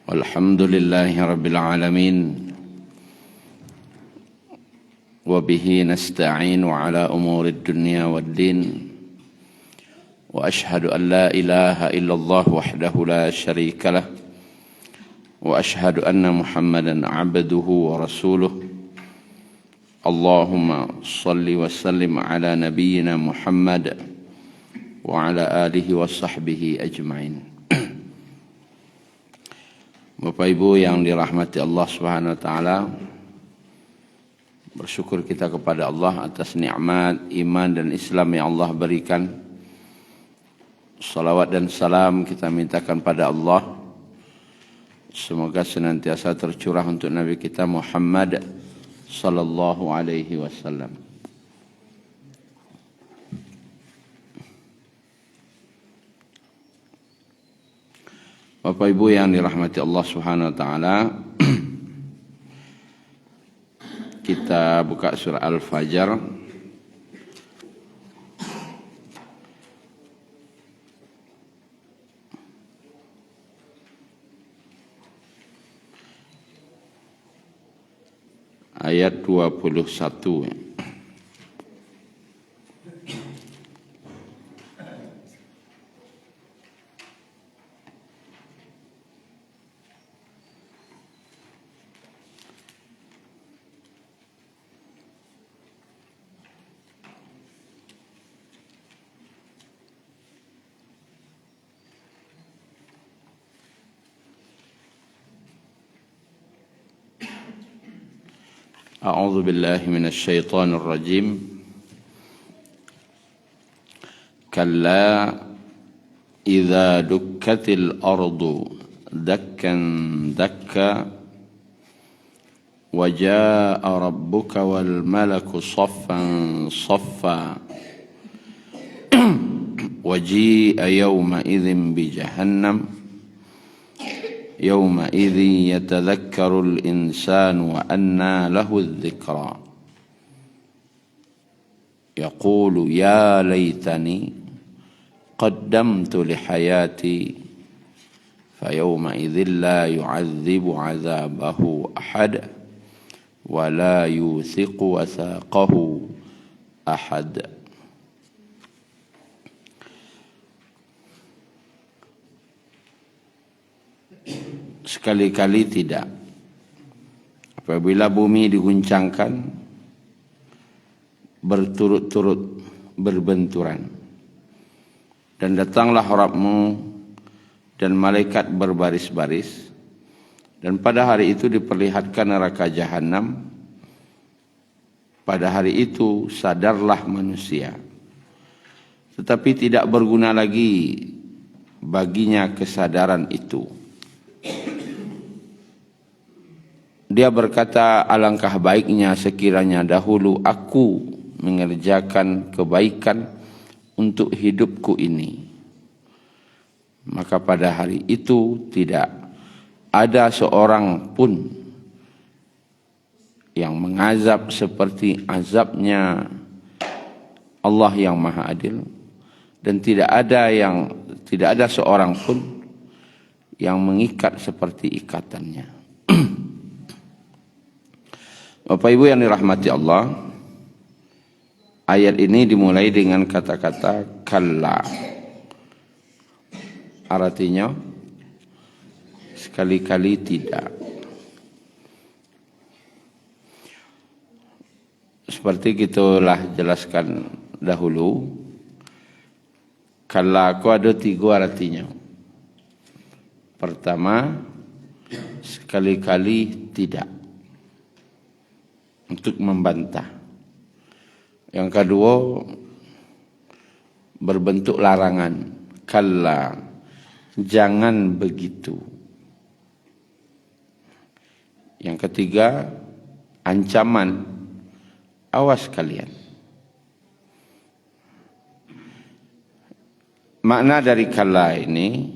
Walhamdulillahi rabbil alamin. Wa bihi nasta'inu ala umurid dunya waddin. Wa ashhadu an la ilaha illallah wahdahu la syarika lah. Wa ashhadu anna Muhammadan abduhu wa rasuluh. Allahumma salli wa sallim ala nabiyyina Muhammad wa ala alihi wa sahbihi ajma'in. Bapak Ibu yang dirahmati Allah Subhanahu wa taala, bersyukur kita kepada Allah atas nikmat iman dan Islam yang Allah berikan. Salawat dan salam kita mintakan pada Allah, semoga senantiasa tercurah untuk Nabi kita Muhammad sallallahu alaihi wasallam. Bapak Ibu yang dirahmati Allah Subhanahu wa taala, kita buka surah Al-Fajr ayat 21. A'udzu billahi minasy syaithanir rajim. Kalla idza dukkatil ardu dakkan dakka wa jaa'a rabbuka wal malaku saffan saffa wa ji'a yawma idzin bi jahannam يومئذ يتذكر الإنسان وأنى له الذكرى يقول يا ليتني قدمت لحياتي فيومئذ لا يعذب عذابه أحد ولا يوثق وثاقه أحد. Sekali-kali tidak. Apabila bumi diguncangkan, berturut-turut berbenturan, dan datanglah Rabb-Mu dan malaikat berbaris-baris, dan pada hari itu diperlihatkan neraka Jahannam. Pada hari itu sadarlah manusia, tetapi tidak berguna lagi baginya kesadaran itu. Dia berkata, alangkah baiknya sekiranya dahulu aku mengerjakan kebaikan untuk hidupku ini. Maka pada hari itu tidak ada seorang pun yang mengazab seperti azabnya Allah yang Maha Adil, dan tidak ada seorang pun yang mengikat seperti ikatannya. Bapak Ibu yang dirahmati Allah, ayat ini dimulai dengan kata-kata kalla. Artinya sekali-kali tidak. Seperti kita telah jelaskan dahulu, kalla itu ada 3 artinya. Pertama, sekali-kali tidak, untuk membantah. Yang kedua, berbentuk larangan, kalla, jangan begitu. Yang ketiga, ancaman, awas kalian. Makna dari kalla ini,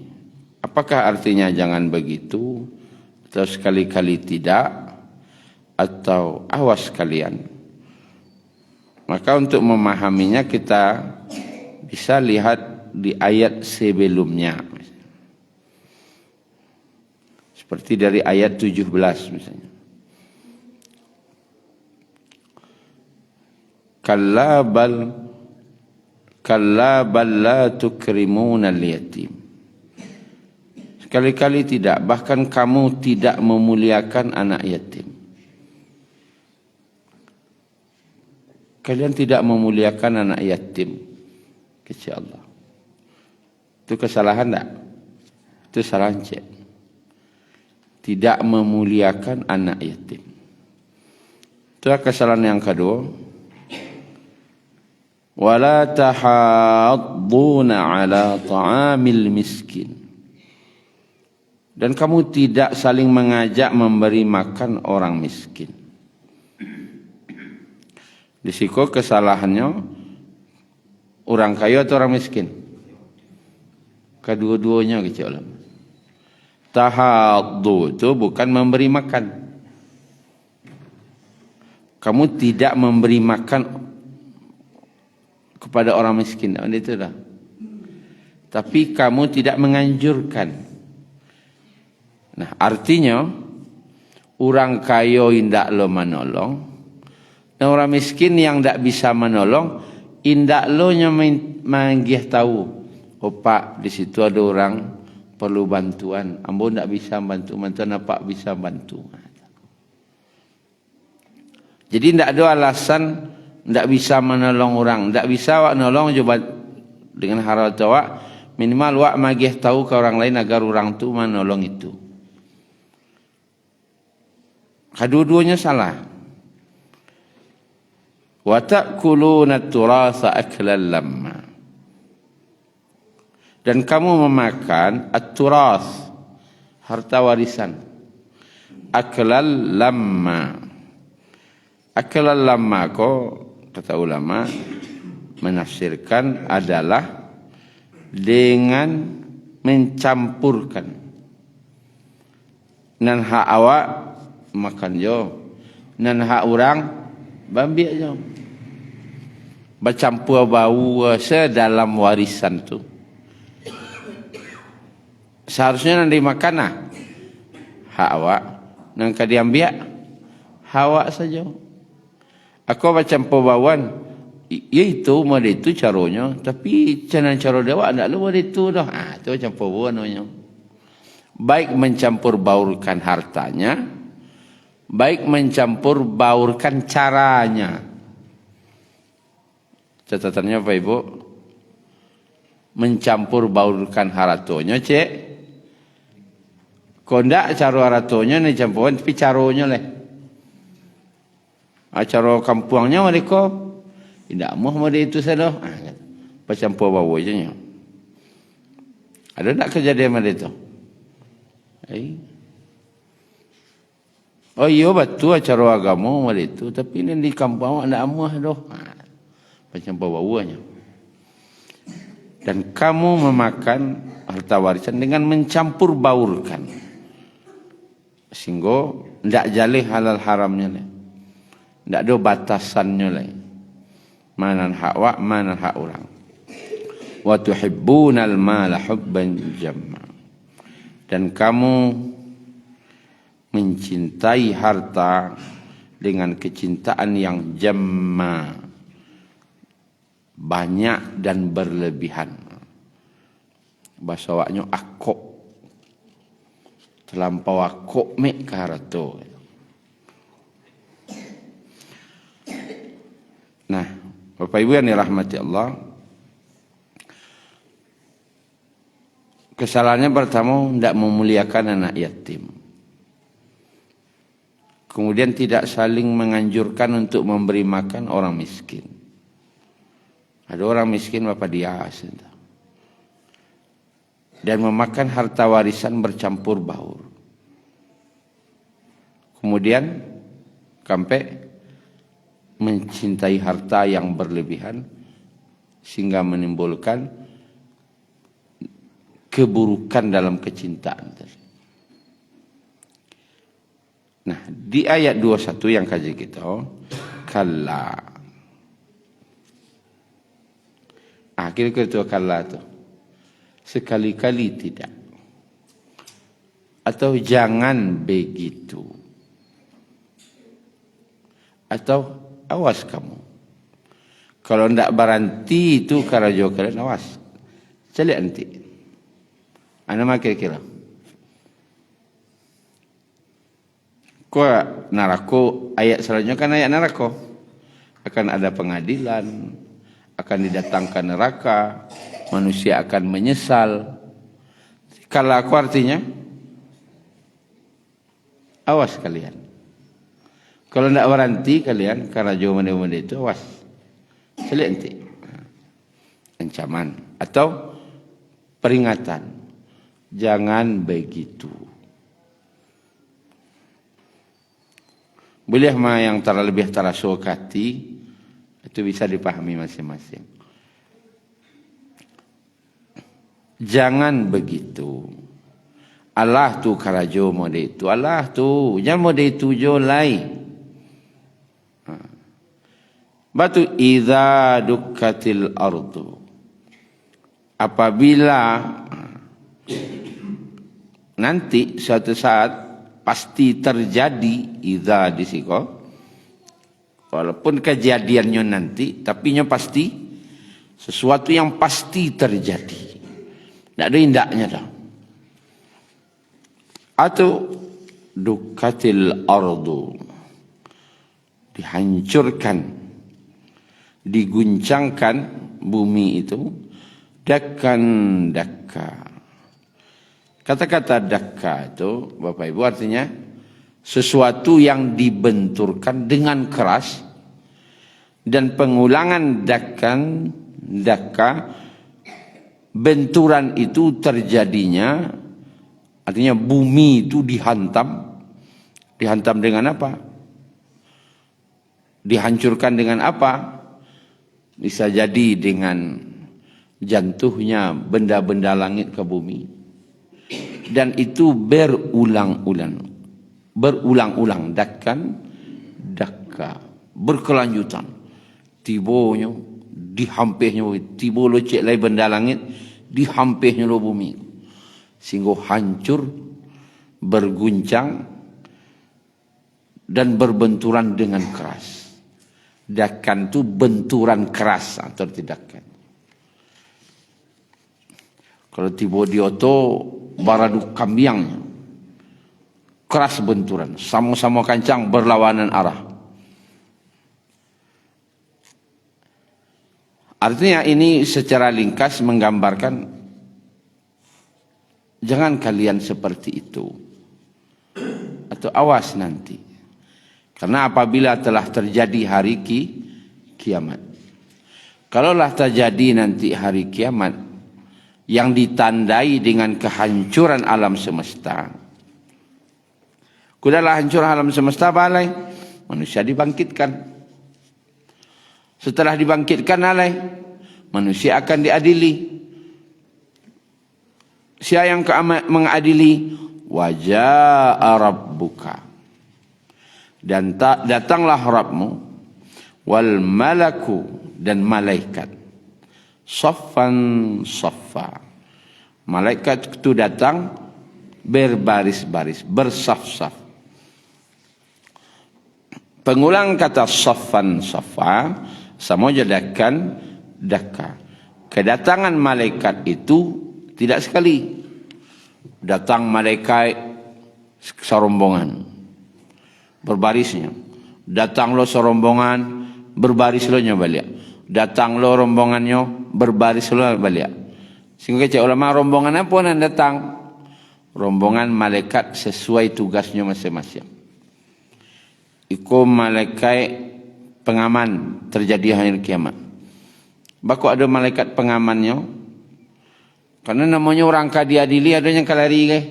apakah artinya jangan begitu, atau sekali-kali tidak, atau awas kalian? Maka untuk memahaminya kita bisa lihat di ayat sebelumnya. Seperti dari ayat 17 misalnya. Kalla bal la tukrimuna al-yatim. Sekali-kali tidak, bahkan kamu tidak memuliakan anak yatim. Kalian tidak memuliakan anak yatim. Kecil Allah. Itu kesalahan tak? Itu kesalahan cek. Tidak memuliakan anak yatim. Itu kesalahan yang kedua. Wala tahadduna ala ta'amil miskin. Dan kamu tidak saling mengajak memberi makan orang miskin. Di situ kesalahannya orang kaya atau orang miskin? Kedua-duanya kecil ulama. Tahaddu itu bukan memberi makan. Kamu tidak memberi makan kepada orang miskin, itu dah. Tapi kamu tidak menganjurkan. Nah, artinya orang kaya indak lo menolong, dan orang miskin yang tak bisa menolong, indak lo nya manggih tahu, oh pak di situ ada orang perlu bantuan, ambo tak bisa bantu, macam apa bisa bantu. Jadi tak ada alasan tak bisa menolong orang, tak bisa awak nolong coba dengan harap awak minimal awak magih tahu ke orang lain agar orang tu menolong itu. Kedua-duanya salah. Wa ta'kuluna at-turatha aklan lamma. Dan kamu memakan at-turath, harta warisan. Aklan lamma. Aklan lamma ko kata ulama menafsirkan adalah dengan mencampurkan. Nan hak awak makan jo, nan hak orang bambiak jo. Bercampur bau sedalam warisan tu. Seharusnya nan dimakan lah hak awak, nan kadiambiak hak awak saja. Aku bercampur bauan, iaitu mada itu caranya, tapi cara dewa tak lu mada itu dah. Itu campur bauan namanya. Baik mencampur baurkan hartanya, baik mencampur baurkan caranya. Catatannya apa ibu? Mencampur baurkan hartanya, cek. Kondak cara hartanya ni campuran, tapi caranya lah. Acara kampungnya mereka tidak mahu mada itu saja. Bercampur bau je nya. Ada tak kejadian mada itu? Oh iya betul acara agama mada itu, tapi ini di kampung ada amuah doh. Bercampur baunya. Dan kamu memakan harta warisan dengan mencampur baurkan. Sehingga tidak jalih halal haramnya lah. Tak ada batasannya lagi. Mana hak wak, mana hak orang. Wa tuhibbunal mala hubban jamma. Dan kamu mencintai harta dengan kecintaan yang jamma, banyak dan berlebihan. Bahasa waknya akok, terlampau akok mek ke harta. Nah, Bapak Ibu yang dirahmati Allah, kesalahannya pertama tidak memuliakan anak yatim. Kemudian tidak saling menganjurkan untuk memberi makan orang miskin. Ada orang miskin Bapak dia dan memakan harta warisan bercampur baur. Kemudian sampai mencintai harta yang berlebihan sehingga menimbulkan keburukan dalam kecintaan. Nah, di ayat 21 yang kaji kita, kalla. Akhir kita kalla tu. Sekali-kali tidak. atau jangan begitu, atau awas kamu. Kalau ndak berhenti itu karajo kalian, awas. Celik nanti. Ana mah kira-kira. Ko narako ayat selanjutnya kan ayat narako. Akan ada pengadilan, akan didatangkan neraka, manusia akan menyesal. Kalau aku artinya awas kalian. Kalau tidak berhenti kalian karena jauh mana-mana itu, awas. Celik nanti. Ancaman atau peringatan. Jangan begitu. Boleh mah yang lebih terasukati itu bisa dipahami masing-masing. Jangan begitu. Allah tu karajo mode itu. Allah tu jangan mode itu jo lai. Batu idza dukkatil ardu. Apabila nanti suatu saat pasti terjadi, idza di siko. Walaupun kejadiannya nanti, tapi nya pasti sesuatu yang pasti terjadi. Tidak ada indahnya dah. Atau dukkatil ardu, dihancurkan, diguncangkan bumi itu, dakkan dakka. Kata-kata dakka itu Bapak Ibu artinya sesuatu yang dibenturkan dengan keras, dan pengulangan dakkan dakka, benturan itu terjadinya artinya bumi itu dihantam. Dihantam dengan apa? Dihancurkan dengan apa? Bisa jadi dengan jatuhnya benda-benda langit ke bumi. Dan itu berulang-ulang. Berulang-ulang. Dakkan, dakka. Berkelanjutan. Tibonya, dihampirnya. Tibo lo cek lai benda langit, dihampirnya lo bumi. Sehingga hancur, berguncang, dan berbenturan dengan keras. Dakkan itu benturan keras atau tidak kan. Kalau tiba di oto baradu kambiangnya keras benturan, sama-sama kancang berlawanan arah. Artinya ini secara ringkas menggambarkan jangan kalian seperti itu, atau awas nanti. Karena apabila telah terjadi hari kiamat. Kalaulah terjadi nanti hari kiamat yang ditandai dengan kehancuran alam semesta. Kudalah hancur alam semesta balai, manusia dibangkitkan. Setelah dibangkitkan alai, manusia akan diadili. Siapa yang mengadili? Waja'a rabbuka. Dan datanglah Rabbmu, wal malaku, dan malaikat, saffan saffa. Malaikat itu datang berbaris-baris, bersaf-saf. Pengulang kata saffan saffa sama jadakan dakka. Kedatangan malaikat itu tidak sekali. Datang malaikat serombongan, berbarisnya. Datang lo serombongan, berbaris lo nya balik. Datang lo rombongannya, berbaris lo balik. Sehingga cek ulama rombongan apa yang datang? Rombongan malaikat sesuai tugasnya masing-masing. Iku malaikat pengaman terjadi hari kiamat. Baku ada malaikat pengamannya. Karena namanya orang diadili, ada yang kalari guys.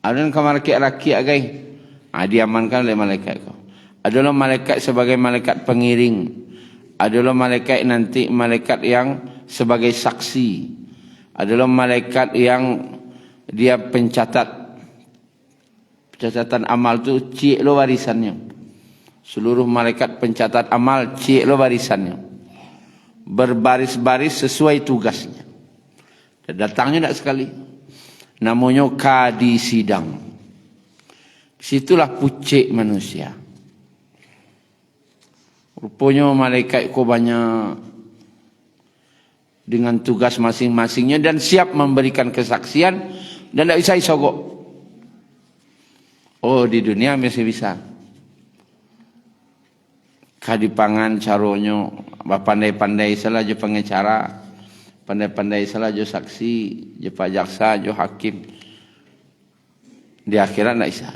Ada yang kamar rakyat guys. Diamankan oleh malaikat kau. Adalah malaikat sebagai malaikat pengiring. Adalah malaikat nanti malaikat yang sebagai saksi. Adalah malaikat yang dia pencatatan amal tu cik lo warisannya. Seluruh malaikat pencatat amal cik lo warisannya. Berbaris-baris sesuai tugasnya. Dan datangnya tak sekali. Namanya kadi sidang. Situlah pucik manusia. Rupanya malaikat ko banyak dengan tugas masing-masingnya dan siap memberikan kesaksian dan tidak bisa disogok. Oh, di dunia masih bisa. Kadipangan caronyo, pandai-pandai salah jo pengacara, pandai-pandai salah jo saksi, jo jaksa, jo hakim. Di akhirat tidak bisa.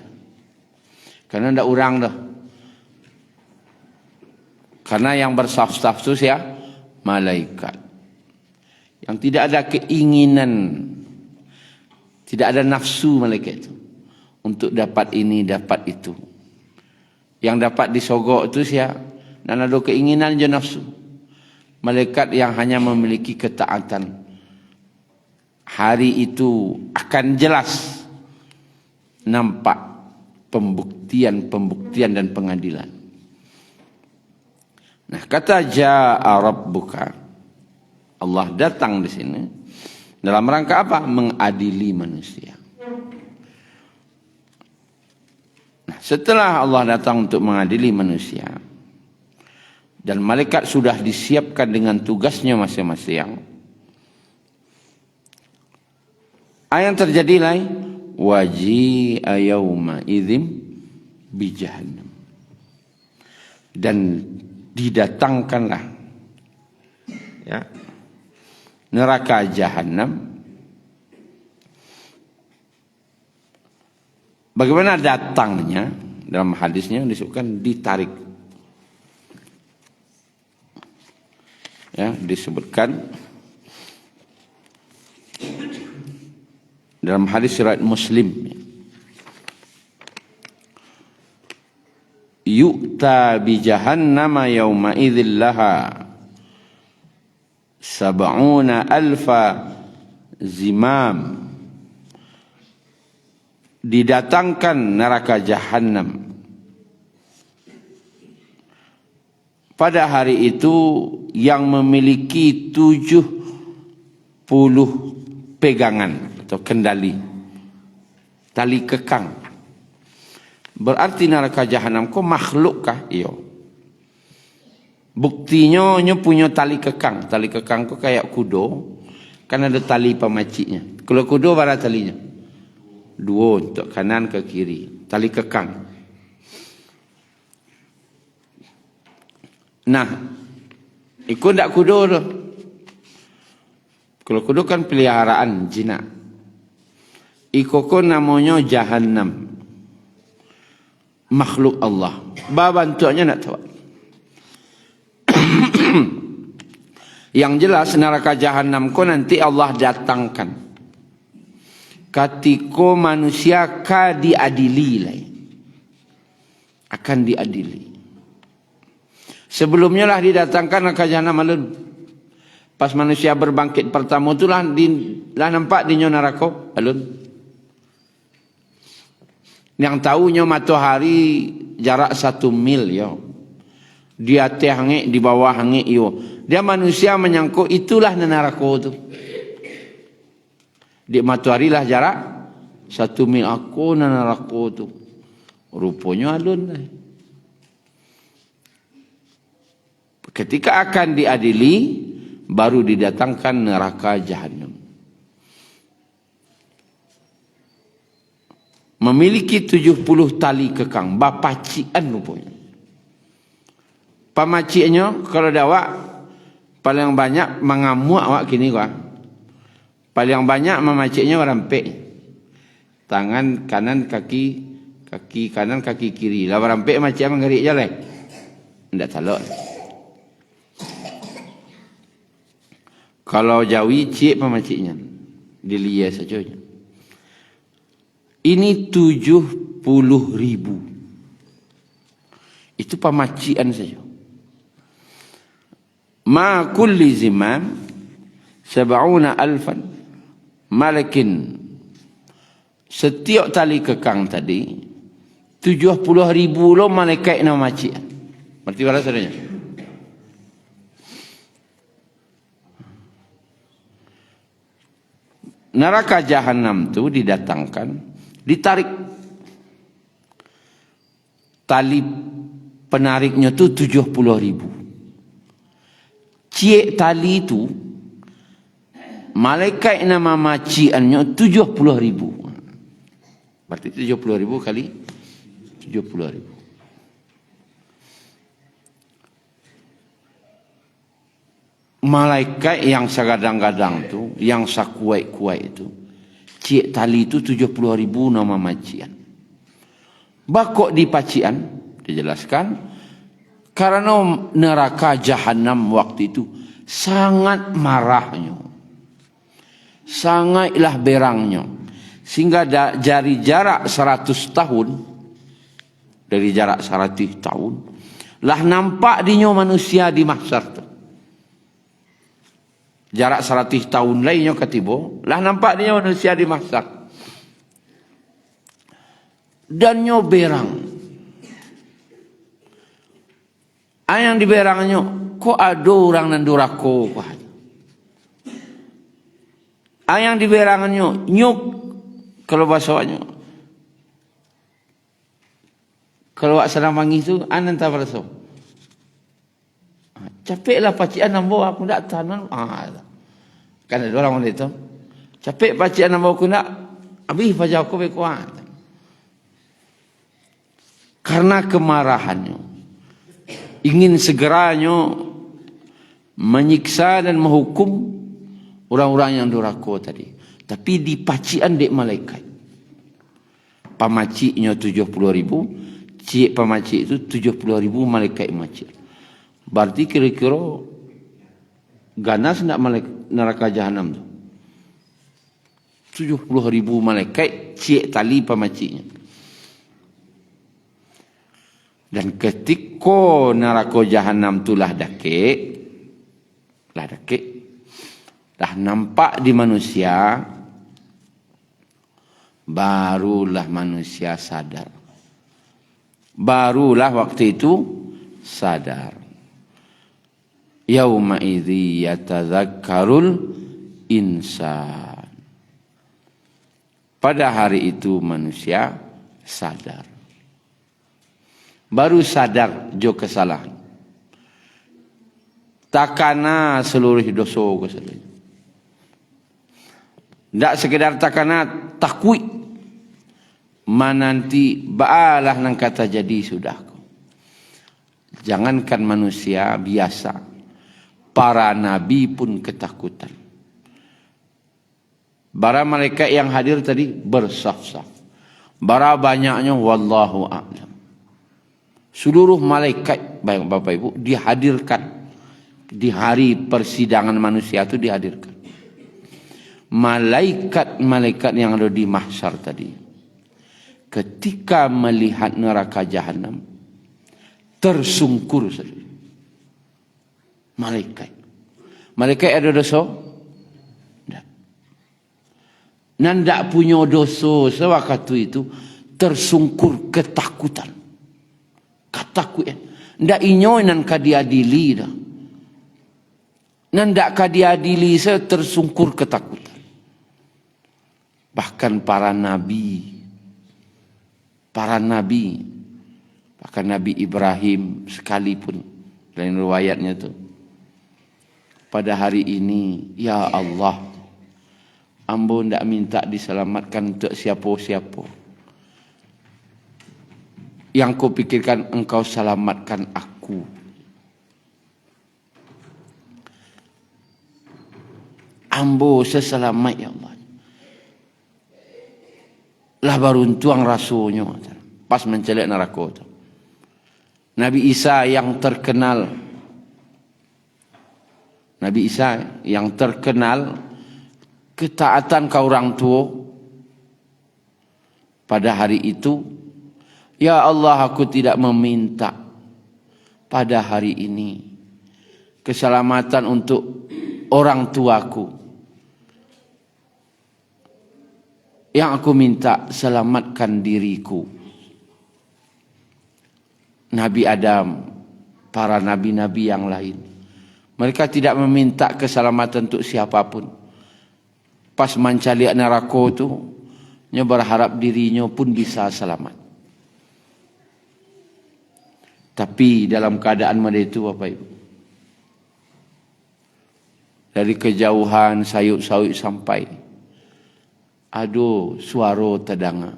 Karena tidak urang dah. Karena yang bersaf-saf itu ya malaikat. Yang tidak ada keinginan, tidak ada nafsu malaikat itu untuk dapat ini, dapat itu. Yang dapat disogok itu ya, dan ada keinginan je nafsu. Malaikat yang hanya memiliki ketaatan. Hari itu akan jelas nampak pembuktian dan pengadilan. Nah, kata ja'a rabbuka, Allah datang di sini dalam rangka apa? Mengadili manusia. Nah, setelah Allah datang untuk mengadili manusia dan malaikat sudah disiapkan dengan tugasnya masing-masing, yang terjadi lain waji'a yauma idzim bi jahannam, dan didatangkanlah ya neraka jahanam. Bagaimana datangnya? Dalam hadisnya disebutkan ditarik. Ya, disebutkan dalam hadis riwayat Muslim, yu'ta bi jahannama yawma idzil laha 70,000 zimam. Didatangkan neraka jahanam pada hari itu yang memiliki 70 pegangan atau kendali, tali kekang. Berarti neraka jahanam ko makhlukkah? Iyo. Buktinya nyo punya tali kekang. Tali kekang ko kayak kudo, kan ada tali pemacinya. Kalau kudo bara talinya? Dua untuk kanan ke kiri, tali kekang. Nah, ikut ndak kudo tu. Kalau kudo kan peliharaan jinak. Iko ko namanya jahanam. Makhluk Allah. Bantuannya nak tahu. Yang jelas neraka jahanam ko nanti Allah datangkan ketika manusia diadili lah. Akan diadili. Sebelumnya lah didatangkan neraka jahanam alun. Pas manusia berbangkit pertama itulah nampak di neraka alun. Yang tahunya matahari jarak 1 mil ya. Di atas hangit, di bawah hangit yo. Dia manusia menyangkut itulah neraka itu. Di matahari lah jarak 1 mil, aku neraka itu. Rupanya alun lah. Ketika akan diadili, baru didatangkan neraka jahanam. Memiliki 70 tali kekang, bapacian rupanya. Pamaciknya kalau dawak paling banyak mengamuk awak kini gua. Paling banyak memaciknya rampek. Tangan kanan kaki kanan kaki kiri. Lah rampek macam mengerik je lah. Ndak talak. Kalau Jawi cik pemaciknya. Dilia saja. Ini 70.000. Itu pemacian saja. Ma kulli zimam 70,000 malakin. Setiap tali kekang tadi 70.000 lo malaikat nama macian. Berarti berapa saudara? neraka jahanam tu didatangkan, ditarik. Tali penariknya tu 70,000. Ciek tali itu, malaikat nama maciannya 70,000. Berarti 70,000 kali 70,000. Malaikat yang segadang-gadang tu, yang sakuat-kuat itu, ciek tali itu 70,000 nama macian. Bakok di pacian, dijelaskan, karena neraka jahanam waktu itu sangat marahnya, sangatlah berangnya, sehingga dari jarak 100 tahun, dari jarak 100 tahun, lah nampak dinyo manusia di mahsyar tu. Jarak 100 tahun lainnya ketibo, lah nampak dinyo manusia di mahsyar. Dan nyo berang. Yang diberangnya, kok ada orang nan durako. Yang diberangnya, nyuk. Kalau bahasanya. Kalau wak senang manggih tu, anan tak berasa. Capeklah pacian nambo aku nak tahan. Kan ada orang macam itu. Capek pacian nambo aku nak. Habis pacar aku berkuat. Karena kemarahannya, ingin segeranya menyiksa dan menghukum orang-orang yang durhaka tadi. Tapi di pacian dek malaikat. Pamaciknya 70,000, cik pamacik itu 70,000 malaikat macik. Berarti kira-kira ganas nak neraka jahanam tu. 70,000 malaikat cik tali pamaciknya. Dan ketika neraka jahanam itulah dakik, dah nampak di manusia, barulah manusia sadar. Barulah waktu itu sadar. Yauma idzi yatadzakkarul insan. Pada hari itu manusia sadar. Baru sadar jo kesalahan. Takana seluruh dosa kesalahan. Tak sekedar takana takwik. Mananti baalah nang kata jadi sudah. Jangankan manusia biasa, para nabi pun ketakutan. Bara malaikat yang hadir tadi bersaf-saf. Bara banyaknya wallahu a'lam. Seluruh malaikat, baik Bapak Ibu, dihadirkan di hari persidangan manusia itu dihadirkan. Malaikat-malaikat yang ada di mahsyar tadi, ketika melihat neraka jahanam, tersungkur saja. Malaikat ada dosa? Tidak. Nandak punya dosa sewaktu itu tersungkur ketakutan. Katakutan. Ndak inyo nan kadiadili dah. Nandak kadiadili saya tersungkur ketakutan. Bahkan para nabi, bahkan Nabi Ibrahim sekalipun dalam riwayatnya tu, pada hari ini, ya Allah, ambo ndak minta diselamatkan untuk siapa-siapa. Yang kau pikirkan engkau selamatkan aku. Ambo seselamat ya Allah. Lah beruntung rasulnya pas mencelak neraka. Nabi Isa yang terkenal. Nabi Isa yang terkenal ketaatan ke orang tua. Pada hari itu, ya Allah, aku tidak meminta pada hari ini keselamatan untuk orang tuaku. Yang aku minta, selamatkan diriku. Nabi Adam, para nabi-nabi yang lain, mereka tidak meminta keselamatan untuk siapapun. pas mencaliak neraka tu, nya berharap dirinya pun bisa selamat. Tapi dalam keadaan pada itu Bapak Ibu, dari kejauhan sayup-sayup sampai, aduh suara terdengar,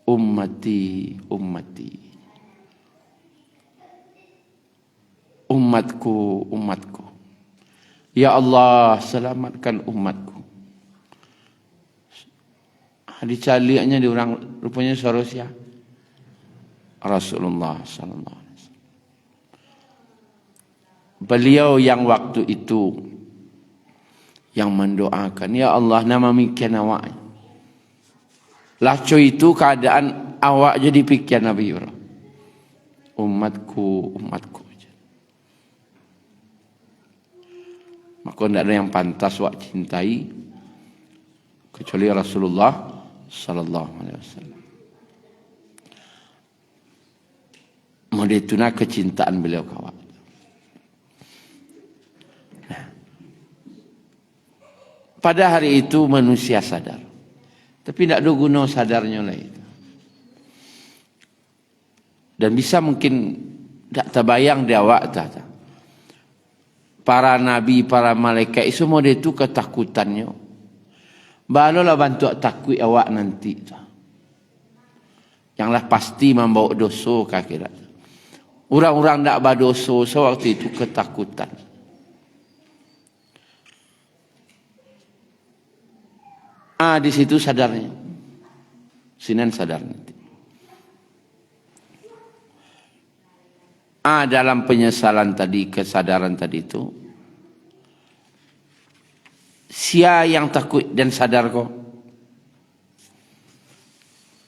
ummati, ummati, umatku, umatku. Ya Allah, selamatkan umatku. Dicaliaknya di orang, rupanya suara siapa? Rasulullah sallallahu alaihi wasallam. Beliau yang waktu itu yang mendoakan, ya Allah, nama mikian awak. Laco itu keadaan awak jadi pikiran Nabi Ibrahim. Umatku, umatku. Maka tidak ada yang pantas awak cintai kecuali Rasulullah sallallahu alaihi wasallam. Mau dituna kecintaan beliau kawak. Nah, pada hari itu manusia sadar, tapi tidak ada guna sadarnya lah itu. Dan bisa mungkin tak terbayang di awak tak. Para nabi, para malaikat semua dia itu ketakutannya. Barulah bantu takut awak nanti. Yanglah pasti membawa dosa ke akhirat. Orang-orang tak berdosa sewaktu itu ketakutan. Di situ sadarnya. Sinan sadar nanti. Dalam penyesalan tadi, kesadaran tadi itu, siapa yang takut dan sadar kok?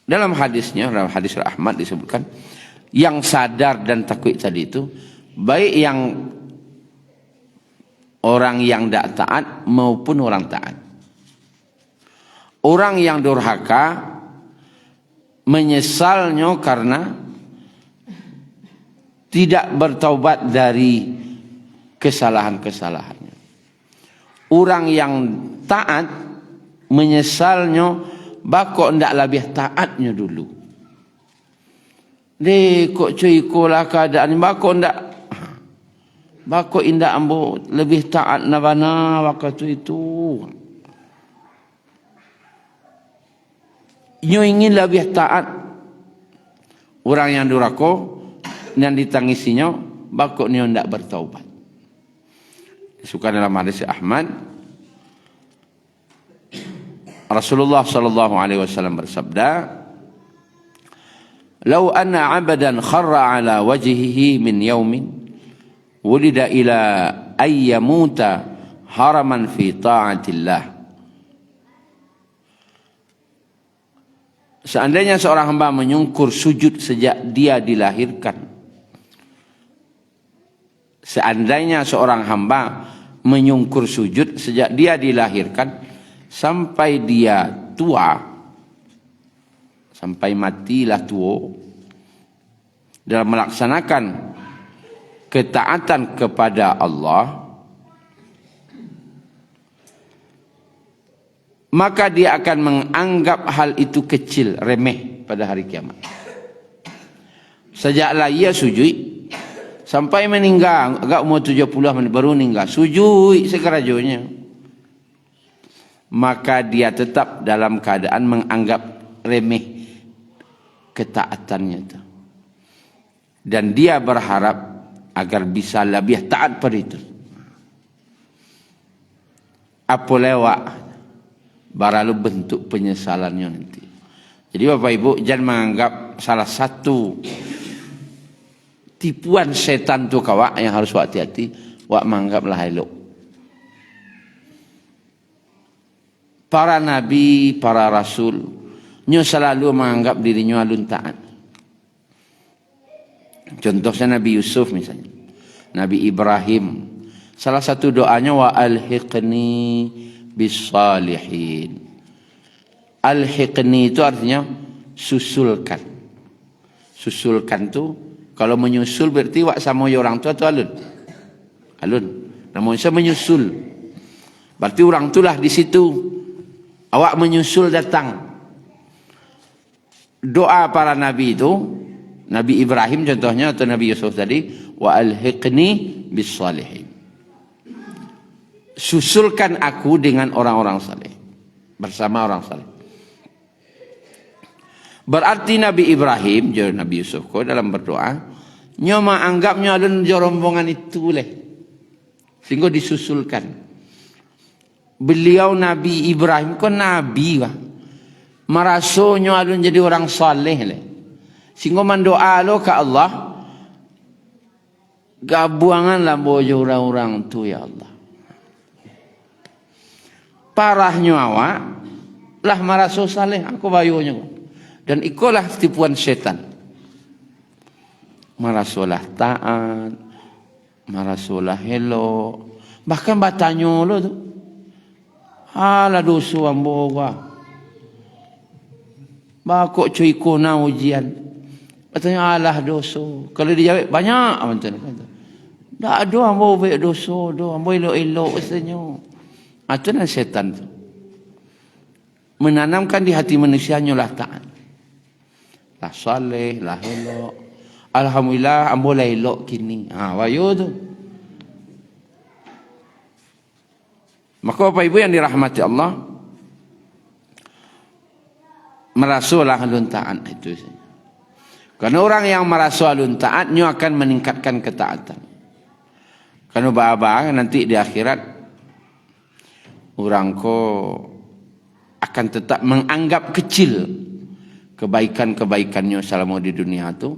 Dalam hadisnya, dalam hadis Ahmad disebutkan, yang sadar dan takut tadi itu, baik yang orang yang tidak taat maupun orang taat. Orang yang durhaka menyesalnya karena tidak bertaubat dari kesalahan-kesalahannya. Orang yang taat menyesalnya bakok ndak lebih taatnya dulu. Kok cuy kolah keadaan bakok ndak, bakok indak ambo lebih taat nabana waktu itu. Nyo ingin lebih taat. Orang yang durhaka dan ditangisinya bakok nyo ndak bertaubat. Suka dalam hadis Ahmad, Rasulullah sallallahu alaihi wasallam bersabda, "Lau anna 'abdan kharra 'ala wajhihi min yawmin wulida ila ay yamuta haraman fi ta'atillah." Seandainya seorang hamba menyungkur sujud sejak dia dilahirkan. Seandainya seorang hamba menyungkur sujud sejak dia dilahirkan sampai dia tua, sampai matilah tua, dalam melaksanakan ketaatan kepada Allah, maka dia akan menganggap hal itu kecil, remeh pada hari kiamat. Sejaklah ia sujud sampai meninggal, agak umur 70 baru meninggal, sujud sekerajonya, maka dia tetap dalam keadaan menganggap remeh ketaatannya itu. Dan dia berharap agar bisa lebih taat pada itu. Apa lewat baralu bentuk penyesalannya nanti. Jadi Bapak Ibu jangan menganggap salah satu tipuan setan tu kawak yang harus hati-hati, wak menganggaplah elok. Para nabi, para rasul, nyo selalu menganggap dirinya alun taat. Contohnya Nabi Yusuf misalnya, Nabi Ibrahim, salah satu doanya wa alhiqni bisalihin. Alhiqni itu artinya susulkan. Susulkan tu kalau menyusul berarti wak sama orang tua tu alun. Alun. Namun saya menyusul. Berarti orang itulah di situ. Awak menyusul datang. Doa para nabi itu, Nabi Ibrahim contohnya atau Nabi Yusuf tadi, wa alhiqni bis salihin. Susulkan aku dengan orang-orang saleh, bersama orang saleh. Berarti Nabi Ibrahim, jadi Nabi Yusuf ko dalam berdoa, nyoma anggapnya alun rombongan itu leh. Sehingga disusulkan. Beliau Nabi Ibrahim ko nabi lah. Marasonya alun jadi orang saleh leh. Sehingga mendoa lo ke Allah, gabuanganlah bojo orang-orang tu ya Allah. Parahnya awak lah maraso saleh aku bayunya. Dan ikulah tipuan setan. Marasolah taat, marasolah hello, bahkan batanyo lo tu. Ala dosu amboga. Bakok cuy kona ujian. Katanya alah dosu. Kalau dijawab banyak amantan kata. Dak ada ambo baik dosu, do ambo elok-elok senyum. Aturan setan tu. Menanamkan di hati manusia nyolah taat. Lah saleh, lah elok. Alhamdulillah ambo lah elok kini. Wayo tu. Maka Bapak Ibu yang dirahmati Allah, merasulah alun taat itu saja. Karena orang yang merasa alun taatnya akan meningkatkan ketaatan. Karena bahwa nanti di akhirat orang ko akan tetap menganggap kecil kebaikan-kebaikannya selama di dunia itu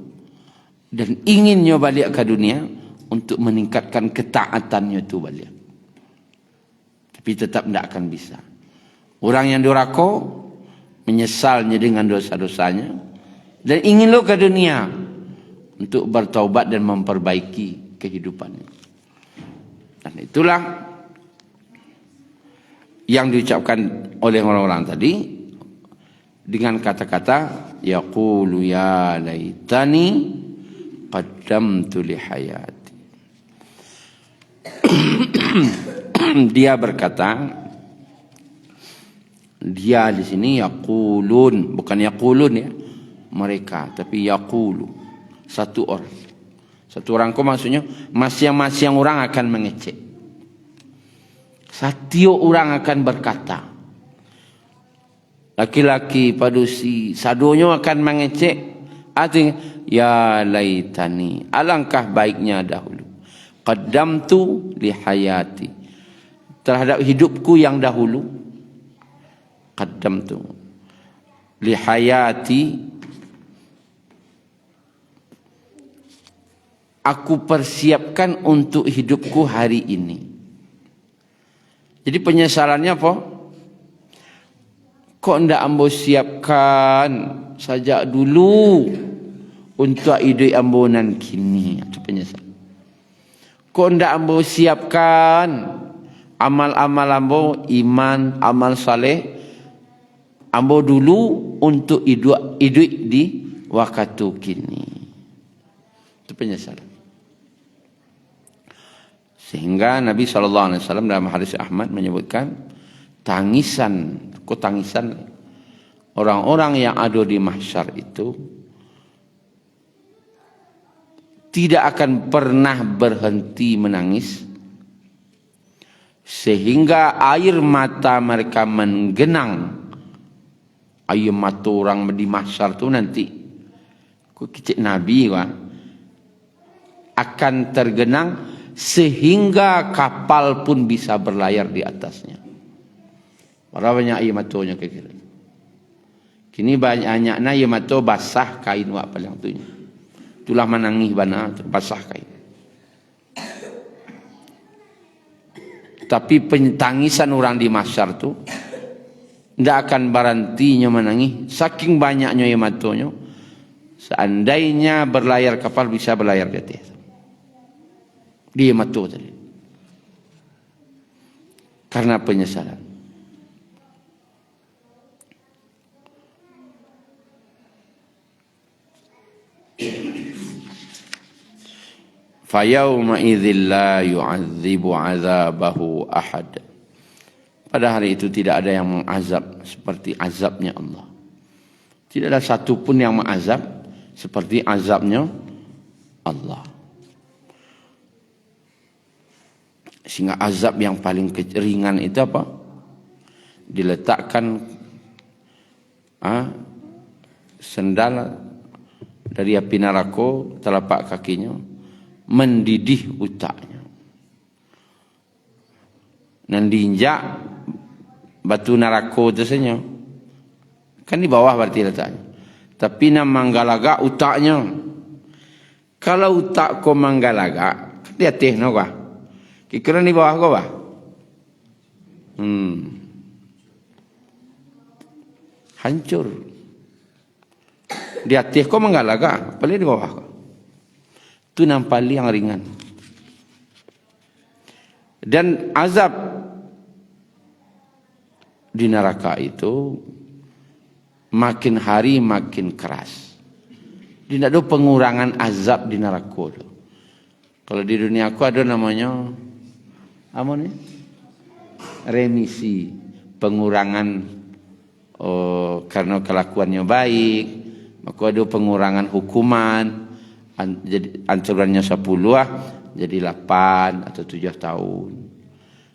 dan inginnya balik ke dunia untuk meningkatkan ketaatannya itu balik. Tapi tetap tidak akan bisa. Orang yang durhaka menyesalnya dengan dosa-dosanya dan ingin lo ke dunia untuk bertaubat dan memperbaiki kehidupannya. Dan itulah yang diucapkan oleh orang-orang tadi dengan kata-kata yaqulu ya laitani qaddamtu li hayati. Dia berkata, dia di sini yaqulun, bukan yaqulun ya, mereka, tapi yaqulu, satu orang. Satu orang ko maksudnya masing-masing orang akan mengecek. Setiap orang akan berkata. Laki-laki padusi sadonya akan mengecek. Artinya ya laitani, alangkah baiknya dahulu. Qaddamtu li hayati, terhadap hidupku yang dahulu. Qaddamtu li hayati, aku persiapkan untuk hidupku hari ini. Jadi penyesalannya apa? Kok ndak ambo siapkan sajak dulu untuk hidup ambo nan kini? Itu penyesalan. Kok ndak ambo siapkan amal-amal ambo, iman, amal saleh ambo dulu untuk hidup di waktu kini. Itu penyesalan. Sehingga Nabi SAW dalam hadis Ahmad menyebutkan tangisan, kok tangisan orang-orang yang ada di mahsyar itu tidak akan pernah berhenti menangis sehingga air mata mereka menggenang. Air mata orang di mahsyar itu nanti kok kecil Nabi akan tergenang sehingga kapal pun bisa berlayar di atasnya. Berapa banyak air matanya kira-kira? Kini banyaknya air mata basah kain wak paling tunya. Itulah menangis bana basah kain. Tapi pentangisan orang di mahsyar tu tidak akan berhentinya menangis saking banyaknya air matanya. Seandainya berlayar kapal bisa berlayar di atas. Dia mati tadi. Karena penyesalan. Fayawma idzil la yu'adzibu 'adzabahu ahad. Pada hari itu tidak ada yang mengazab seperti azabnya Allah. Tidak ada satu pun yang mengazab seperti azabnya Allah. Sehingga azab yang paling ringan itu apa? Diletakkan sendal dari api neraka telapak kakinya, mendidih otaknya, dan diinjak batu neraka itu saja. Kan di bawah berarti letaknya. Tapi nak manggalaga otaknya. Kalau otak kau manggalaga, dia teh no kah? Kira di bawah kau bah? Hancur. Di atas kau manggalaga, paling di bawah kau. Itu nampak yang ringan. Dan azab di neraka itu makin hari makin keras. Tidak ada pengurangan azab di neraka itu. Kalau di dunia aku ada namanya apa nih? Remisi, pengurangan karena kelakuannya baik, maka ada pengurangan hukuman, jadi ancurannya 10 jadi 8 atau 7 tahun.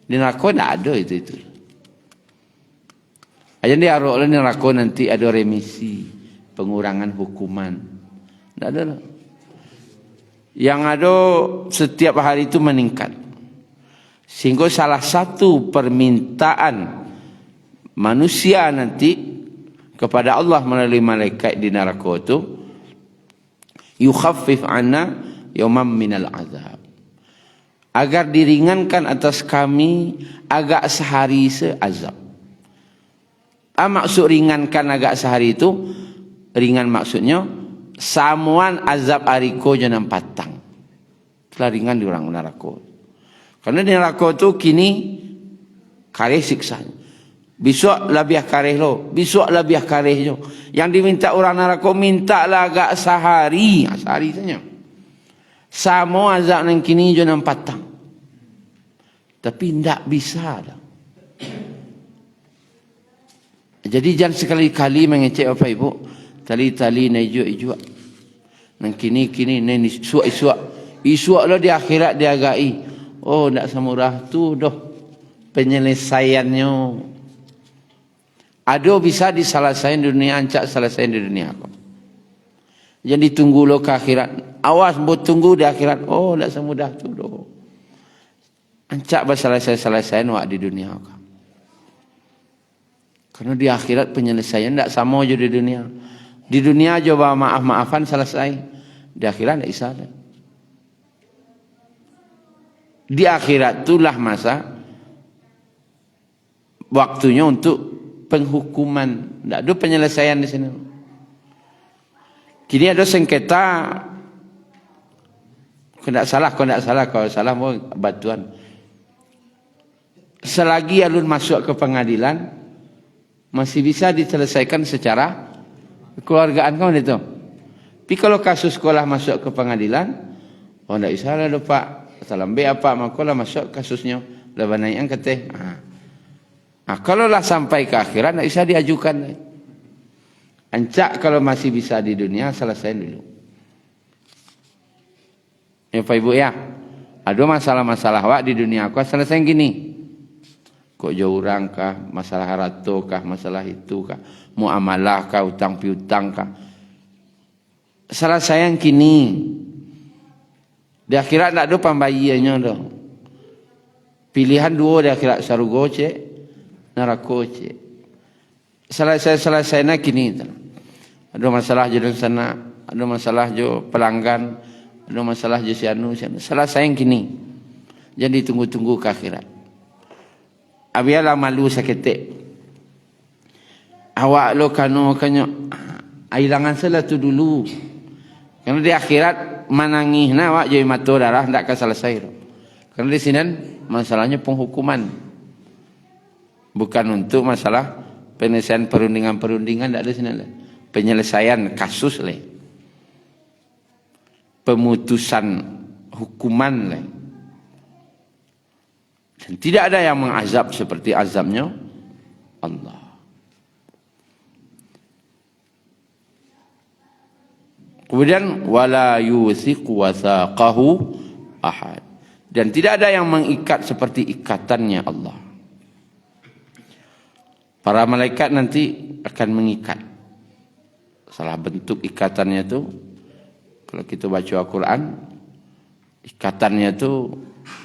Di neraka tidak ada itu. Aja dia arok di neraka nanti ada remisi, pengurangan hukuman. Tidak ada. Yang ada setiap hari itu meningkat. Sehingga salah satu permintaan manusia nanti kepada Allah melalui malaikat di neraka itu, yukhaffif anna yawman minal azab. Agar diringankan atas kami agak sehari seazab. Maksud ringankan agak sehari itu, ringan maksudnya samuan azab ariko jangan patang. Telah ringan di orang neraka. Karena di neraka itu kini kareh siksanya. Besok lebih kareh lo, besok lebih kareh lo. Yang diminta orang neraka minta lah agak sehari, sehari saja. Sama azab yang kini jangan patang. Tapi tidak bisa dah. Jadi jangan sekali-kali mengecek apa ibu. Tali-tali naik-ijuk. Nang kini ni suak-suak. Isuak lo di akhirat dia agai. Oh, tak semurah tu doh penyelesaiannya. Ada bisa diselesaikan di dunia, ancak selesai di dunia aku. Jadi tunggu lo ke akhirat. Awas buat tunggu di akhirat. Oh, tak semudah tu doh. Ancak berselesai-selesai wak di dunia aku. Karena di akhirat penyelesaian tak sama je di dunia. Di dunia coba maaf-maafan selesai. Di akhirat tak bisa. Di akhirat itulah masa waktunya untuk penghukuman. Tak ada penyelesaian di sini. Kini ada sengketa. Kau tak salah. Kalau salah mau batuan. Selagi alun masuk ke pengadilan, masih bisa diselesaikan secara kekeluargaan kan itu. Tapi kalau kasus sekolah masuk ke pengadilan, oh tidak bisa lah Pak. Salam B apa, maka masuk kasusnya. Lepas naik yang keteh. Kalau lah sampai ke akhirat, tidak bisa diajukan. Ancak kalau masih bisa di dunia, selesai dulu. Ya Pak Ibu ya, ada masalah-masalah wak di dunia aku selesai gini. Kok jauh orang kah, masalah harato kah, masalah itu kah, muamalah kah, utang piutang kah. Salah sayang kini. Di akhirat tak ada pembagiannya dah. Pilihan dua di akhirat, surga cek, neraka cek. Selesai kini. Ada masalah jodoh sana, ada masalah jo pelanggan, ada masalah jo sianu. Salah sayang kini. Jadi tunggu-tunggu ke akhirat. Abialah malu saketek. Awak lo kanyo ailangan salah tu dulu. Karena di akhirat manangih na awak jadi mata darah ndak akan selesai. Karena di sini masalahnya penghukuman. Bukan untuk masalah penyelesaian perundingan ndak ada sini lah. Penyelesaian kasus lah. Pemutusan hukuman lah. Tidak ada yang mengazab seperti azabnya Allah. Kemudian wala yuthiqu wathaqahu ahad. Dan tidak ada yang mengikat seperti ikatannya Allah. Para malaikat nanti akan mengikat. Salah bentuk ikatannya itu, kalau kita baca Al-Quran, ikatannya itu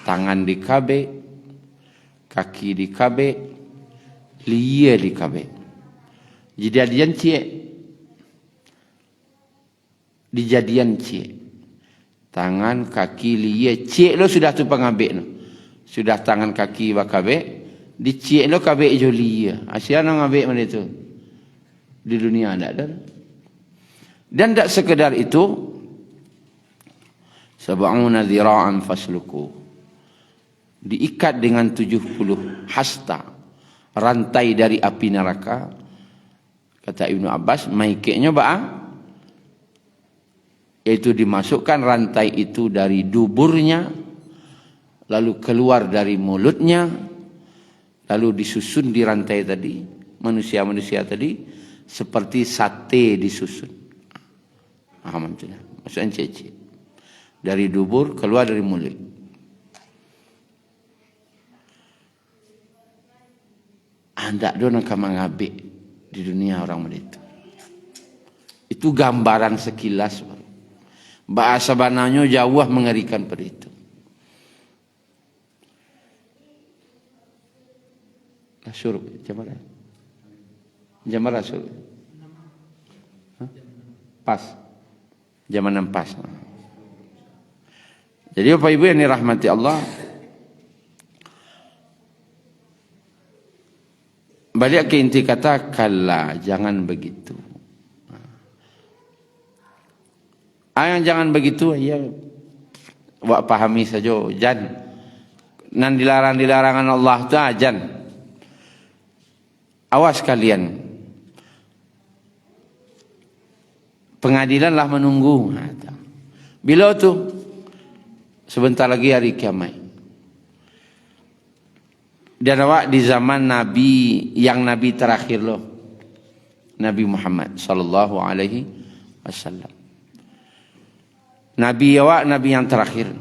tangan di kabeh, kaki di kabeh, liya di kabeh. Dijadian cie. Dijadian cie. Tangan, kaki, liya, cie lo sudah tu pengabek no. Sudah tangan, kaki, bakabek, di cie lo kabek jo liya. Asyana ngabek mana itu? Di dunia ada dah. Dan tak sekedar itu, sab'una dhira'an fasluku. Diikat dengan 70 hasta rantai dari api neraka. Kata Ibnu Abbas, maiknya ba'a, yaitu dimasukkan rantai itu dari duburnya, lalu keluar dari mulutnya, lalu disusun di rantai tadi, manusia-manusia tadi, seperti sate disusun. Alhamdulillah, maksudnya cece. Dari dubur, keluar dari mulut. Anda dona kamangabek di dunia orang itu. Itu gambaran sekilas. Bahasa bananya jauh mengerikan pada itu. Asyur, jamara. Jamara asyur. Pas. Zaman 6 pas. Jadi Bapak Ibu yang dirahmati Allah, balik ke inti kata, kalla, jangan begitu. Yang jangan begitu, ya, wak pahami saja, jan. Nan dilarang-dilarangan Allah itu ajan. Awas kalian. Pengadilanlah menunggu. Bila tu? Sebentar lagi hari kiamat. Dan awak di zaman Nabi, yang Nabi terakhir loh, Nabi Muhammad sallallahu alaihi wasallam. Nabi awak, Nabi yang terakhir.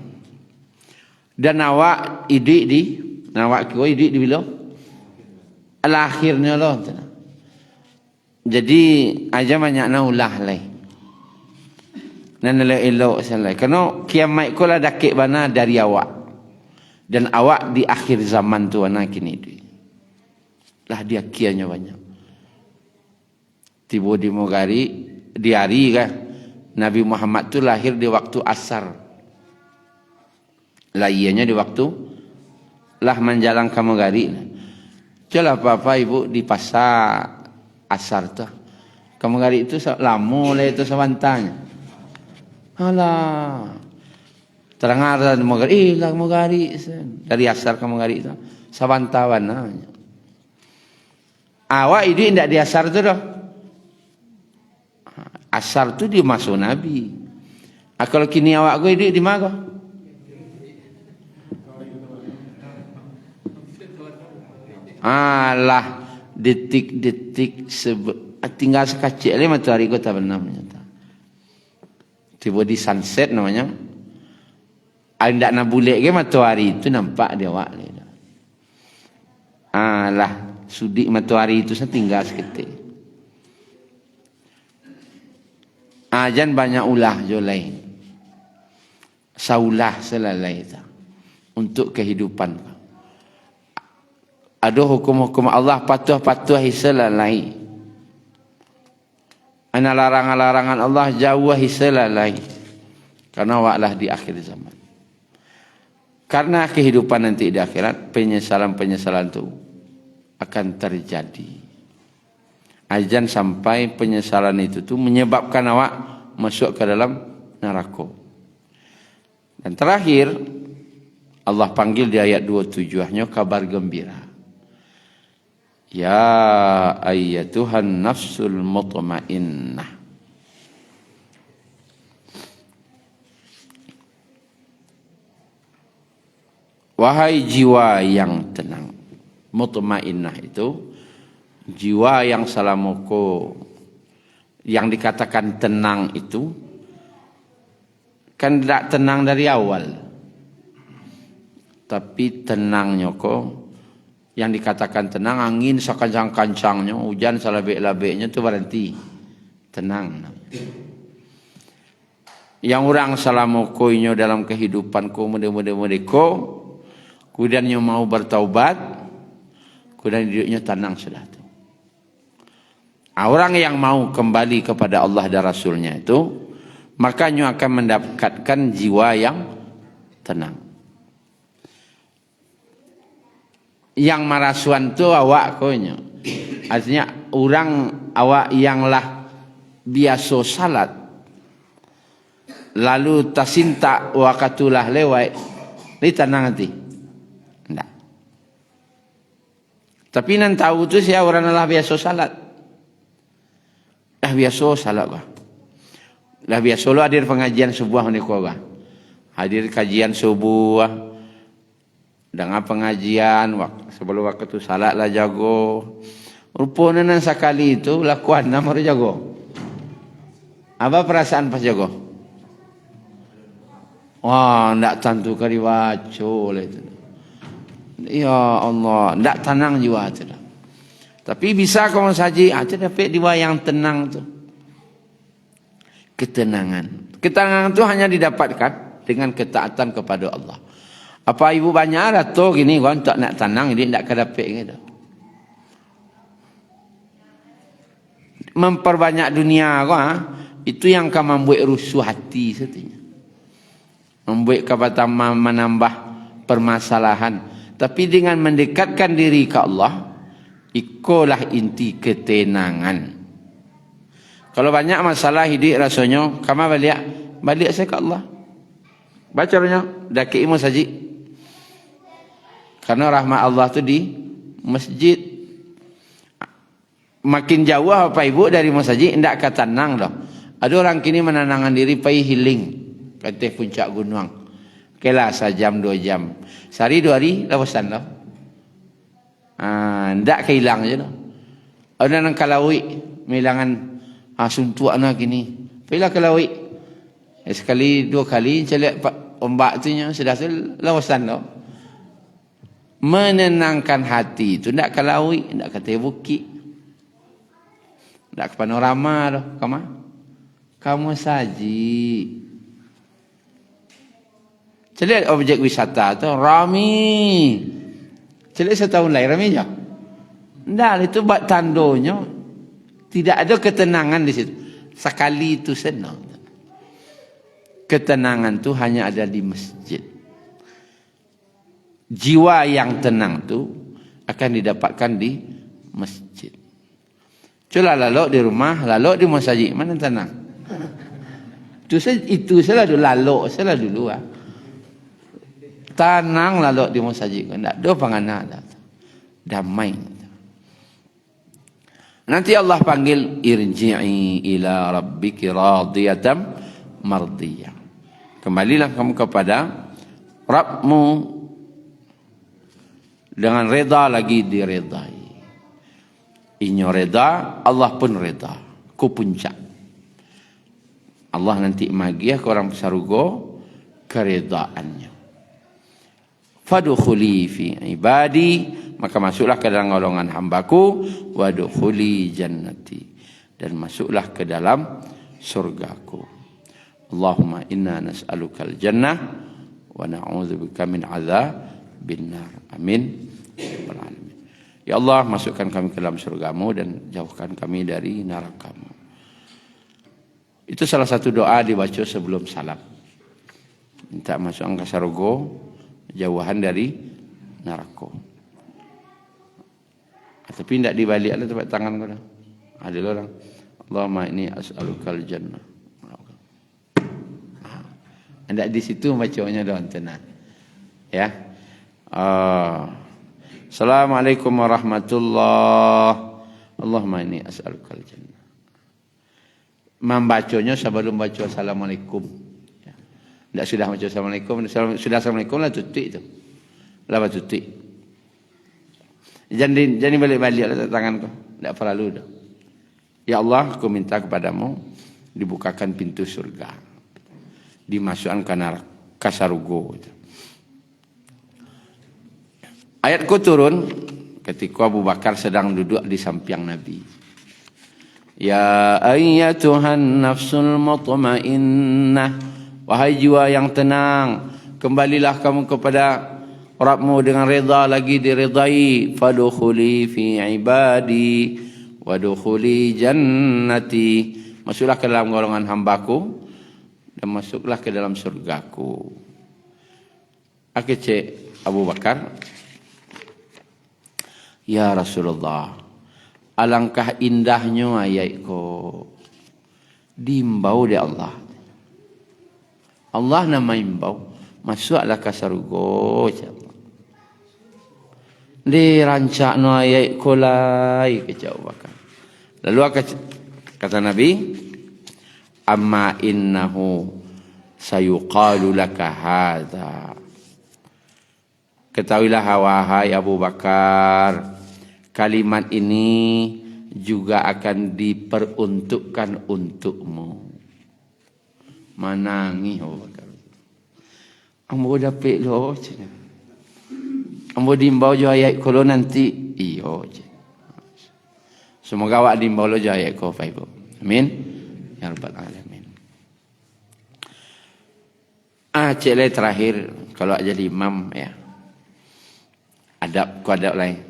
Dan awak idik di, awak kau idik di bila? Al-akhirnya loh. Jadi aja banyak naulah lai. Nan elok selai. Karena kiamat kau lah dakik bana dari awak. Dan awak di akhir zaman tu anak kini di. Lah dia kianya banyak. Tiba di Mogari, di hari kan. Nabi Muhammad tu lahir di waktu asar. Lahirnya di waktu lah menjalang ke Mogari. Celah apa-apa ibu di pasar asar tu. Ke Mogari itu lama lah itu sewantanya. Alah. Terangar dari Mogari, lah Mogari dari asar ke Mogari itu sawantawan namanya. Awak ini tidak di asar tu dah. Asar tu dia masuk Nabi. Kalau kini awak gue di mana? Alah, detik-detik tinggal sekecil ni matahari gue tak benar menyata. Tiba di sunset namanya. Anda nak bulik ke matahari itu nampak dia awak ni. Alah, sudik matahari itu saya tinggal seketik. Ajan banyak ulah jo lain. Saulah selalai itu. Untuk kehidupan. Ada hukum-hukum Allah patuh-patuh selalai. Ana larangan-larangan Allah jauh selalai. Karena waklah di akhir zaman. Karena kehidupan nanti di akhirat, penyesalan-penyesalan itu akan terjadi. Ajan sampai penyesalan itu tu menyebabkan awak masuk ke dalam neraka. Dan terakhir Allah panggil di ayat 27-nya kabar gembira. Ya ayyatuhan nafsul mutmainnah. Wahai jiwa yang tenang. Mutmainnah itu jiwa yang salamoko, yang dikatakan tenang itu kan tidak tenang dari awal. Tapi tenangnya kok, yang dikatakan tenang, angin sekancang-kancangnya, hujan salabek-labeknya itu berhenti. Tenang. Yang orang salamokoinya dalam kehidupanku mudah-mudah-mudah, kemudian yang mau bertaubat, kemudian hidupnya tenang sudah itu. Orang yang mau kembali kepada Allah dan Rasulnya itu, makanya akan mendapatkan jiwa yang tenang. Yang marasuan tu awak konya. Artinya orang awak yang lah biasa salat, lalu tasinta wakatulah lewat, ni tenang nanti. Tidak. Tapi nan tahu tu saya orang lah biasa salat. Dah biasa salat bah. Dah biasa lo hadir pengajian subuh ni ko bah. Hadir kajian subuh. Dengan pengajian sebelum waktu tu salat lah jago. Rupanya nan sekali itu lakuan nama jago. Apa perasaan pas jago? Wah, ndak tentu kali baca oleh itu. Ya Allah, ndak tenang jiwa tu. Tapi bisa kau saji, ada dapat jiwa yang tenang tu. Ketenangan. Ketenangan tu hanya didapatkan dengan ketaatan kepada Allah. Apa ibu banyak dah tu gini kau tak nak tenang, jadi ndak kedapat gitu. Memperbanyak dunia kau, itu yang akan membuat rusuh hati satunya. Membuat kepada menambah permasalahan. Tapi dengan mendekatkan diri ke Allah, ikulah inti ketenangan. Kalau banyak masalah hidup rasanya, kamu balik saya ke Allah. Baca banyak, dah ke imu saji. Karena rahmat Allah tu di masjid. Makin jauh apa ibu dari masjid, tidak kata tenang dah. Ada orang kini menenangkan diri, pergi healing. Kata puncak gunung. Kelah sejam 2 jam. Sehari 2 hari, lepasan dah. Tidak kehilang je dah. Ada orang kalawik, milangan suntuk anak gini. Pergilah kalawik. Sekali 2 kali, celak ombak tu nya, sudah tu lepasan dah. Menenangkan hati itu tidak ke lawi, tidak ke Tebukit, tidak ke panorama dah. Kamu saji. Celik objek wisata tu rami. Celik setahun lain rami je. Tidak, itu buat tandonya. Tidak ada ketenangan di situ. Sekali itu senang. Ketenangan tu hanya ada di masjid. Jiwa yang tenang tu akan didapatkan di masjid. Cula lalu di rumah, lalu di masjid, mana tenang? Itu selalu lalu, selalu dulu. Tenang lalu di masjid, tidak ada pangana, damai. Nanti Allah panggil irji'i ila rabbiki radiyatan mardiyah. Kembalilah kamu kepada Rabbmu dengan reda lagi diredai. Inyo reda, Allah pun reda. Ku puncak. Allah nanti magiah ke orang sarugo keredaannya. Fadkhuli fi ibadi, maka masuklah ke dalam golongan hambaku, wadkhuli jannati, dan masuklah ke dalam surgaku. Allahumma inna nas'alukal jannah wa na'udzubika min adzabin nar. Amin. Ya Allah, masukkan kami ke dalam surgamu dan jauhkan kami dari neraka-Mu. Itu salah satu doa dibaca sebelum salam. Minta masuk angka surga, jauhan dari neraka. Tapi tidak dibalik ada tempat tangan kau dah. Ada orang, Allahumma inni as'alukal jannah. Tidak di situ bacanya dah tenang. Ya. Assalamualaikum warahmatullahi. Allahumma inni as'alukal jannah. Membacanya sebelum baca assalamualaikum. Tidak sudah baca assalamualaikum, sudah assalamualaikum lah tutup itu. Lama tuti. Jangan balik-balik lah tangan kau. Tak perlu dah. Ya Allah, aku minta kepadamu dibukakan pintu surga. Dimasukkan ke neraka sarugo. Ayat ku turun ketika Abu Bakar sedang duduk di samping Nabi. Ya ayyatuhan nafsul mutmainnah, wahai jiwa yang tenang, kembalilah kamu kepada Rabbmu dengan reda lagi diridai. Fadkhuli fi ibadi wadkhuli jannati, masuklah ke dalam golongan hambaku dan masuklah ke dalam surgaku. Akhirnya Abu Bakar, ya Rasulullah, alangkah indahnya ayat ko diimbau di Allah. Allah nama imbau, masuklah ke surga. Dirancak no ayat ko lai ke Abu Bakar. Lalu kata Nabi, amma innahu sayuqalu laka hadha. Ketahuilah wahai Abu Bakar, kalimat ini juga akan diperuntukkan untukmu. Manangi Abu Bakar. Ambo dapat lo. Ambo diimbau jo ayat ko nanti. Iyo. Semoga awak diimbau lo jo ayat ko fa ibu. Amin. Ya Rabbal Alamin. Cik terakhir kalau jadi imam ya. Adab lain.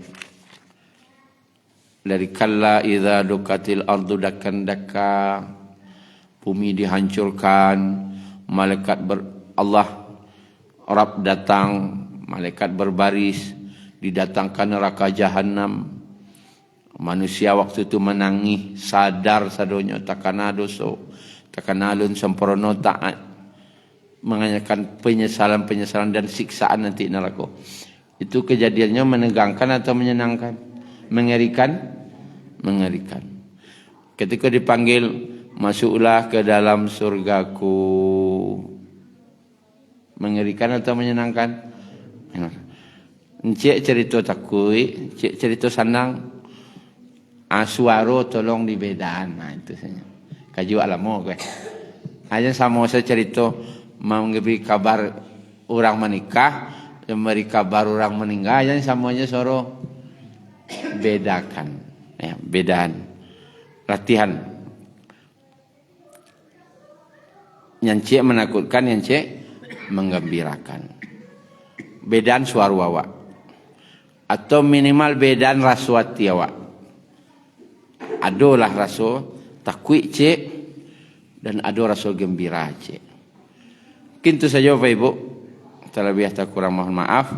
Dari kalla idza dukatil ardu dakkan dakka, bumi dihancurkan, malaikat Allah Rabb datang, malaikat berbaris, didatangkan neraka jahanam. Manusia waktu itu menangis, sadar sadonya takana dosa, takana alun sempurna taat, menganyakan penyesalan dan siksaan nanti neraka. Itu kejadiannya menegangkan atau menyenangkan? Mengerikan? Mengerikan. Ketika dipanggil, masuklah ke dalam surgaku. Mengerikan atau menyenangkan? Encik cerita takui, encik cerita sandang. Suara tolong dibedaan. Nah itu saja. Kaju alamu gue. Hanya sama saya cerita memberi kabar orang menikah, memberi kabar orang meninggal, yang semuanya suruh bedakan, ya, bedaan, latihan. Yang cek menakutkan, yang cek menggembirakan. Bedaan suara awak, atau minimal bedaan raswati awak. Adolah rasa takut cek dan ada rasa gembira cek. Kintu saja Bapak Ibu. Terlebih tak kurang mohon maaf.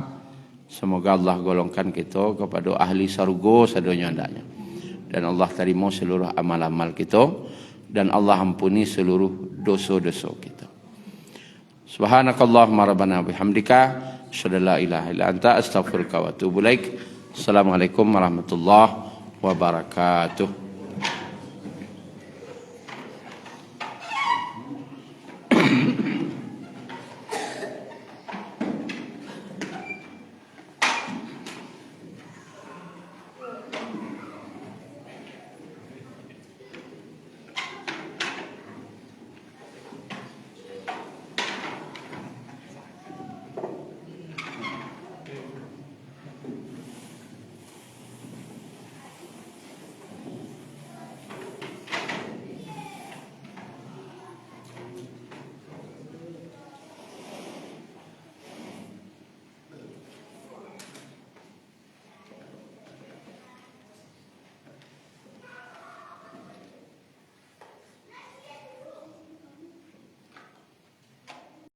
Semoga Allah golongkan kita kepada ahli surga sadonya andanya. Dan Allah terima seluruh amal-amal kita dan Allah ampuni seluruh dosa-dosa kita. Subhanakallahumma rabbana bihamdika asyhadu an la ilaha illa anta astaghfiruka wa atubu ilaik. Assalamualaikum warahmatullahi wabarakatuh.